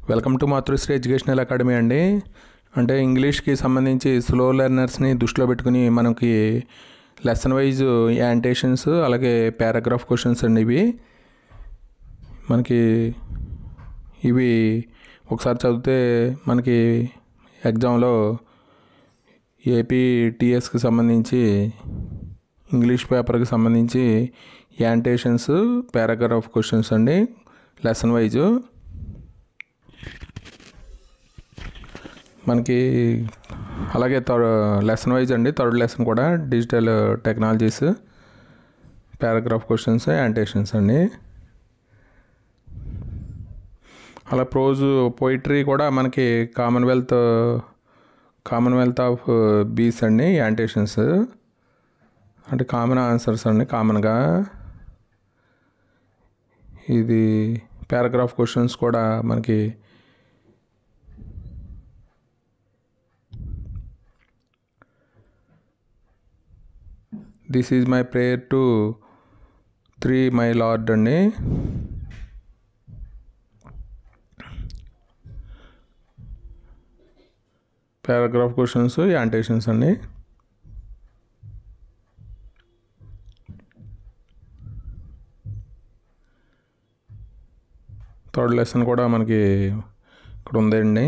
Welcome to Matrusri educational academy అండి. అంటే ఇంగ్లీష్కి సంబంధించి స్లో లెర్నర్స్ని దృష్టిలో పెట్టుకుని మనకి లెసన్ వైజ్ యాంటేషన్స్ అలాగే పారాగ్రాఫ్ క్వశ్చన్స్ అండి. ఇవి ఒకసారి చదివితే మనకి ఎగ్జామ్లో ఏపీటీఎస్కి సంబంధించి ఇంగ్లీష్ పేపర్కి సంబంధించి యాంటేషన్స్ పారాగ్రాఫ్ క్వశ్చన్స్ అండి లెసన్ వైజు. మనకి అలాగే లెసన్ వైజ్ అండి థర్డ్ లెసన్ కూడా డిజిటల్ టెక్నాలజీస్ పారాగ్రాఫ్ క్వశ్చన్స్ యాంటేషన్స్ అండి. అలా పోయిటరీ కూడా మనకి కామన్వెల్త్ ఆఫ్ బీస్ అండి యాంటేషన్స్ అంటే కామన్ ఆన్సర్స్ అండి. కామన్గా ఇది పారాగ్రాఫ్ క్వశ్చన్స్ కూడా మనకి this is my prayer to 3 my lord అండి. పారాగ్రాఫ్ క్వశ్చన్స్ యాంటేషన్స్ అండి. థర్డ్ లెసన్ కూడా మనకి ఇక్కడ ఉందండి.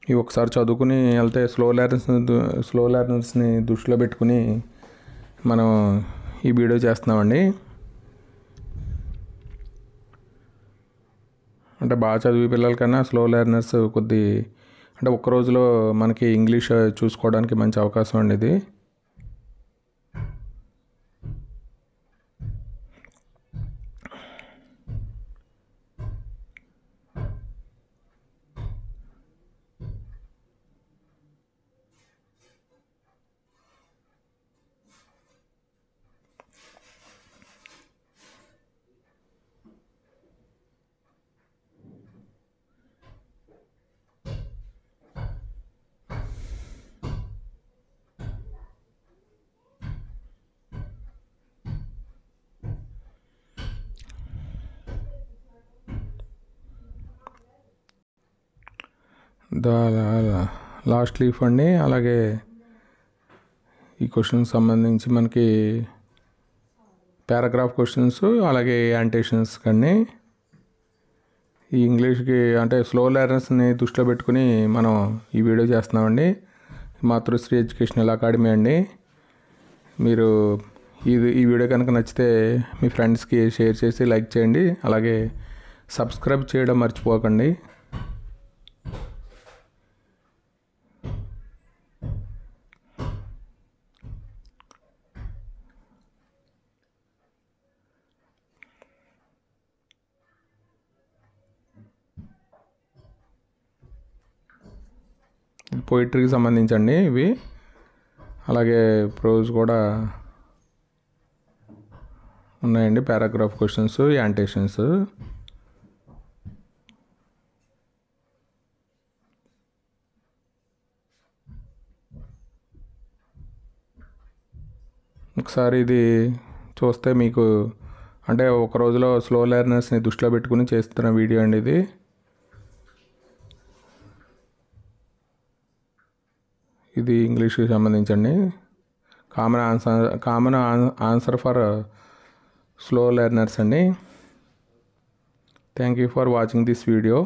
ఇవి ఒకసారి చదువుకుని వెళ్తే స్లో లెర్నర్స్ని దృష్టిలో పెట్టుకుని మనం ఈ వీడియో చేస్తున్నామండి. అంటే బాగా చదివే పిల్లల కన్నా స్లో లెర్నర్స్ అంటే ఒక్క రోజులో మనకి ఇంగ్లీష్ చూసుకోవడానికి మంచి అవకాశం అండి ఇది. లాస్ట్ లీఫ్ అండి. అలాగే ఈ క్వశ్చన్కి సంబంధించి మనకి పారాగ్రాఫ్ క్వశ్చన్స్ అలాగే యాంటేషన్స్ కానీ ఈ ఇంగ్లీష్కి అంటే స్లో లెర్నర్స్ని దృష్టిలో పెట్టుకుని మనం ఈ వీడియో చేస్తున్నామండి. మాతృశ్రీ ఎడ్యుకేషనల్ అకాడమీ అండి. మీరు ఈ వీడియో కనుక నచ్చితే మీ ఫ్రెండ్స్కి షేర్ చేసి లైక్ చేయండి. అలాగే సబ్స్క్రైబ్ చేయడం మర్చిపోకండి. పోయిటరీకి సంబంధించండి ఇవి. అలాగే ప్రోజ్ కూడా ఉన్నాయండి పారాగ్రాఫ్ క్వశ్చన్స్ యాంటేషన్స్. ఒకసారి ఇది చూస్తే మీకు అంటే ఒక రోజులో స్లో లెర్నర్స్ని దృష్టిలో పెట్టుకుని చేస్తున్న వీడియో అండి ఇది. ఇది ఇంగ్లీష్కి సంబంధించండి common answer for slow learners అండి. Thank you for watching this video.